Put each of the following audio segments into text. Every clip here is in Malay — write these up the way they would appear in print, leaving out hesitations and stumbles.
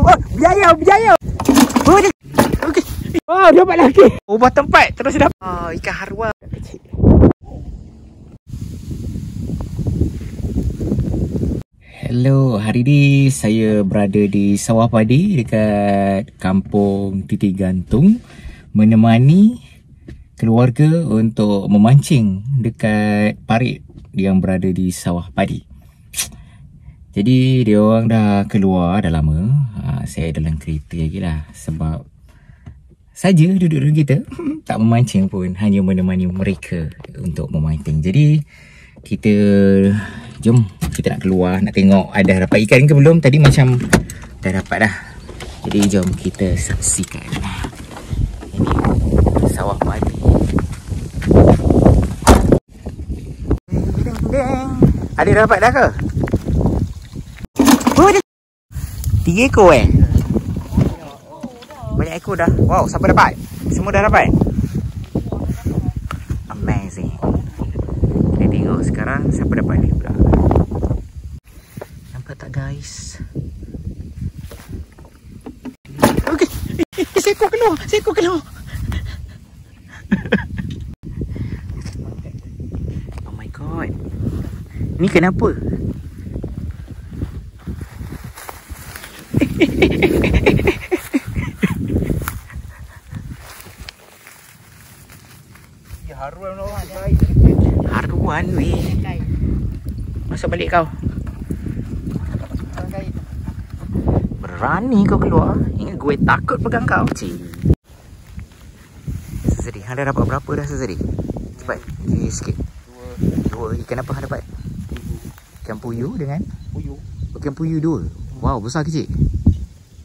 Berjaya, berjaya. Okey. Oh, dapat lagi. Ubah tempat terus dapat. Oh, ikan haruan kecil. Hello, hari ni saya berada di Sawah Padi dekat Kampung Titi Gantung menemani keluarga untuk memancing dekat parit yang berada di Sawah Padi. Jadi dia orang dah keluar dah lama. Saya dalam kereta lagi lah sebab saja duduk dalam kereta tak memancing pun, hanya menemani mereka untuk memancing. Jadi jom kita nak keluar, nak tengok ada dapat ikan ke belum. Tadi macam dah dapat dah. Jadi jom kita saksikan. Ini Sawah Padi. Ada dapat dah ke? 3 ekor banyak ekor dah. Wow, siapa dapat? Semua dah dapat? Amazing. Kita tengok sekarang siapa dapat ni pula. Nampak tak guys? Okay. Seekor keluar. Oh my god. Ni kenapa? Haruan weh. Masuk balik kau. Berani kau keluar. Ingat gue takut pegang kau. Cik. Seseri. Hang dah dapat berapa dah Seseri? Cepat. Sikit. Dua. Ikan apa hang dapat? Ikan puyuh dengan? Puyuh. Ikan puyuh 2. Wow, besar kecil?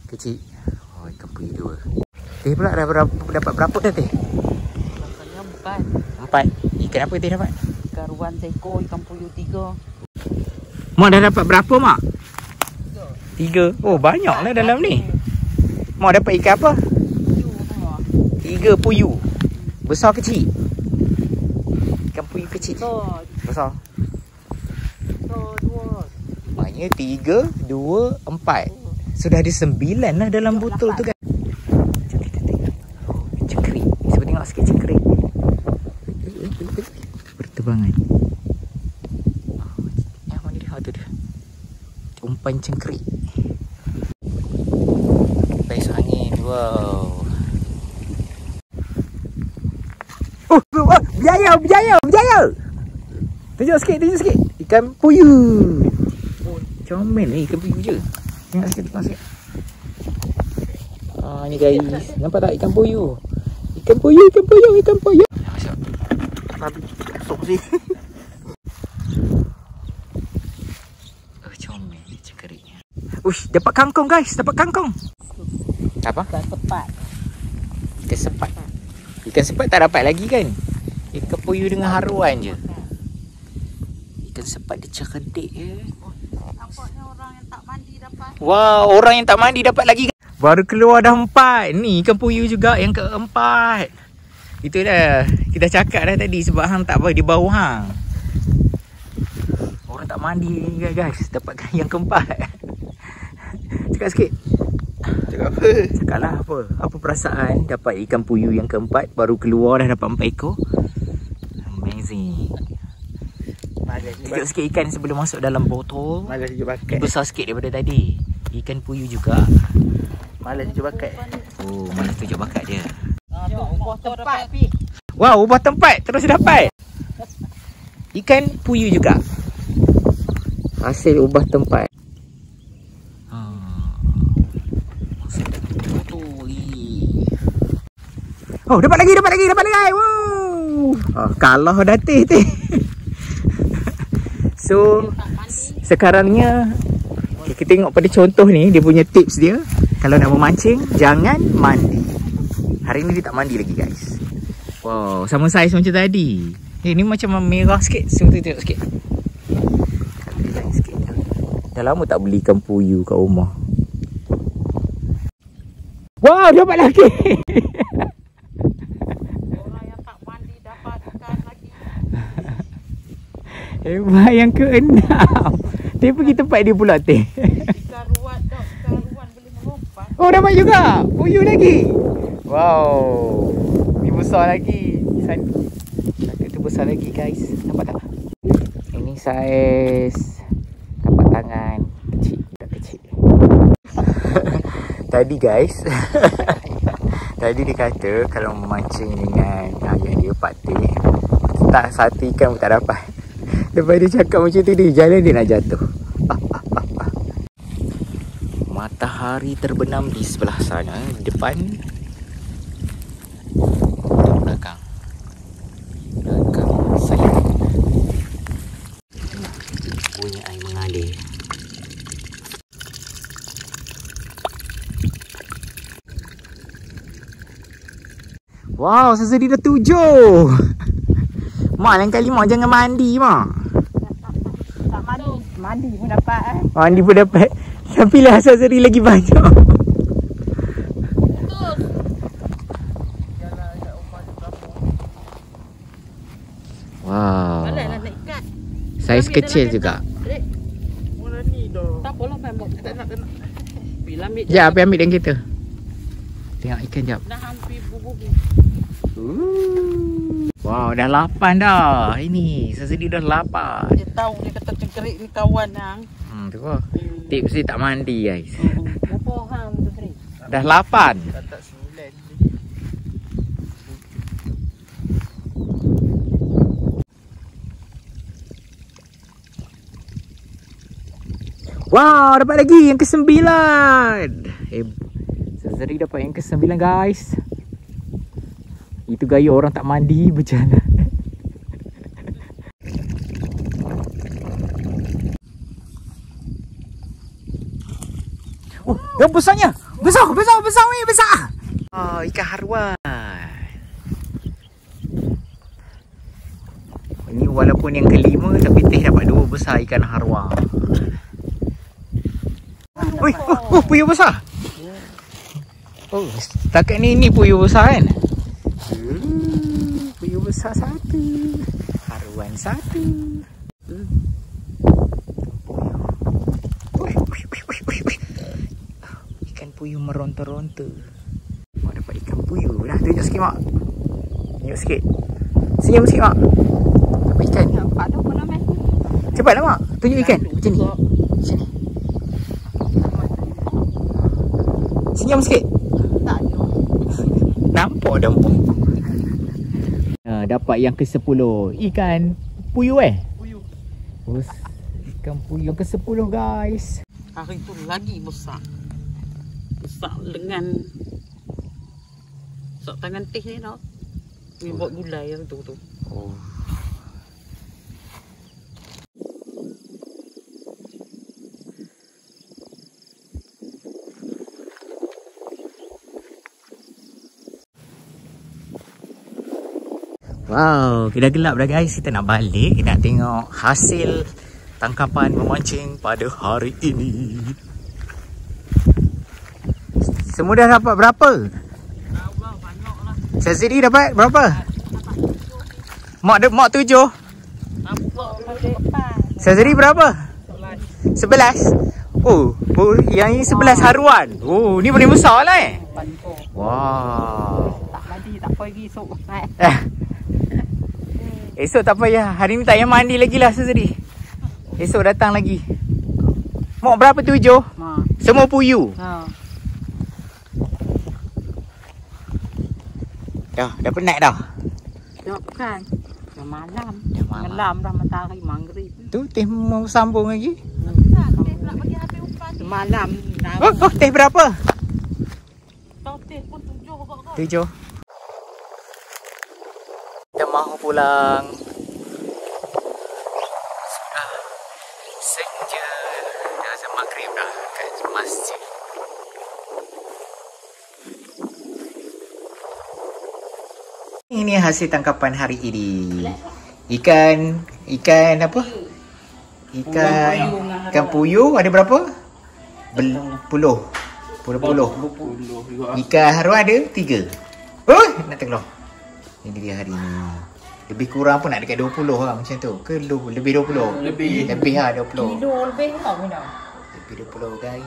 Kecil. Oh, ikan puyuh 2. Teh pula dah dapat berapa dah Teh? 4. Ikan apa Teh dapat? Ikan haruan seekor, ikan puyuh 3. Mak dah dapat berapa mak? 3. Oh, banyak lah dalam ni. Mak dapat ikan apa? 3 puyuh. Besar kecil? Ikan puyuh kecil. Besar. 2. Maknanya 3, 2, 4. Sudah ada 9 lah dalam botol tu kan. Jom kita tengok. Oh, cengkerik. Cuba tengok sikit cengkerik. Berterbangan. Yang mana dia? Tu dia. Umpan cengkerik. Bais angin. Wow. Oh, berjaya. Tunjuk sikit. Ikan puyuh. Comel ni ikan puyuh je. Tengok sikit. Ni guys. Nampak tak ikan puyuh? Ikan puyuh. Masuk. Masuk sini. Comel ni cengkeriknya. Uish, dapat kangkung guys. Apa? Ikan sepat tak dapat lagi kan? Ikan puyuh dengan haruan je. Ikan sepat dia cerdik je. Nampaknya orang yang tak mandi dapat. Wow, orang yang tak mandi dapat lagi. Baru keluar dah 4. Ni ikan puyuh juga yang keempat. Itu dah. Kita cakap dah tadi sebab hang tak apa di bawah hang. Orang tak mandi guys. Dapatkan yang keempat. Cakap sikit. Cakap apa? Cakaplah apa. Apa perasaan dapat ikan puyuh yang keempat. Baru keluar dah dapat 4 ekor. Amazing. Tunjuk sikit ikan sebelum masuk dalam botol. Malas je bakat. Besar sikit daripada tadi. Ikan puyuh juga. Malas je bakat. Oh, malas tunjuk bakat dia. Ubah tempat. Wow, ubah tempat terus dapat. Ikan puyuh juga. Hasil ubah tempat. Oh, dapat lagi. Wow. Kalah dah Teh. So, sekarangnya kita tengok pada contoh ni, dia punya tips dia. Kalau nak memancing, jangan mandi. Hari ni dia tak mandi lagi guys. Wow, sama saiz macam tadi. Ni macam merah sikit. Cuba tengok sikit. Dah lama tak beli ikan puyuh kat rumah. Wow, dapat lagi. Orang yang tak mandi dapat ikan lagi. Hebat yang ke-6. Dia pergi tempat dia pula Teh. Ikan haruan boleh melompat. Oh, dapat juga. Puyuh lagi. Wow. Ni besar lagi. Satu tu besar lagi guys. Nampak tak? Ini saiz tapak tangan kecil. Tak kecil. Tadi guys. Tadi dia kata kalau memancing dengan ayah dia patih, tak satu ikan pun tak dapat. Lepas dia cakap macam tu, dia jalan dia nak jatuh. Matahari terbenam di sebelah sana, di depan, di belakang saya. Bunyi air mengalir. Wow, Sazri dah 7. Mak lain kali mak jangan mandi mak. Tak mandi. Mandi pun dapat Mandi pun dapat. Tapi lah Sazri lagi banyak. Wow. Boleh lah nak ikat. Saiz kecil juga. Orang ni dah. Tak apalah memang. Tak nak. Bila ambil. Sekejap, apa ambil dengan kita? Tengok ikan jap. Dah hampir bubu. Wow, dah 8 dah. Ini Sazri dah 8. Dia tahu dia kata cengkerik ni kawan hang. Tu apa? Tips dia tak mandi guys. Berapa hang tu Sri? Dah 8. Tak 9. Wow, dapat lagi yang ke-9. Sazri dapat yang ke-9 guys. Itu gaya orang tak mandi berjalan. Oh, yang besarnya. Besar weh, besar. Oh, ikan haruan. Ini walaupun yang ke-5 tapi Teh dapat 2 besar ikan haruan. Oi, puyuh besar. Oh, setakat ni puyuh besar kan? Puyuh besar 1. Haruan 1. Ikan puyuh meronta-ronta. Mak dapat ikan puyuh. Dah, tunjuk sikit mak. Tunjuk sikit. Senyum sikit mak. Dapat ikan. Nampak tu pun nampak. Cepatlah mak. Tunjuk ikan. Macam ni. Macam ni. Senyum sikit. Tak ada. Nampak dah mak. Dapat yang ke-10. Ikan puyuh Puyuh. Ikan puyuh yang ke-10 guys. Hari tu lagi besar. Besar dengan sok tangan Teh ni tau. Ni buat gulai yang tu. Oh. Wow, dah gelap dah guys. Kita nak balik. Kita nak tengok hasil tangkapan memancing pada hari ini. Semua dah dapat berapa? Banyak lah. Sazri dapat berapa? Mak 7. Nampak macam depan. Sazri berapa? 11. Oh, yang ini 11 haruan. Oh, ni paling besar lah Wow. Tak mandi, tak pergi esok. Esok tak payah. Hari ni tak payah mandi lagi lah Sazri. Esok datang lagi. Mak berapa 7? Semua puyuh. Dah penat dah. Tengok bukan. Dah malam. Dah malam. Malam dah matahari maghrib. Tu Teh mau sambung lagi. Teh nak bagi habis umpan. Malam. Oh, Teh berapa? Tahu Teh pun 7 kok. 7. Kita mahu pulang. Sudah senja. Dah azan maghrib dah kat masjid. Ini hasil tangkapan hari ini. Ikan apa? Ikan puyuh ada berapa? Puluh. Ikan haruan ada 3. Oh, nak tengok. Ini dia hari ni. Lebih kurang pun nak dekat 20 lah macam tu. Ke lebih 20? Lebih lah 20. Kilo lebih tau. Lebih 20 guys.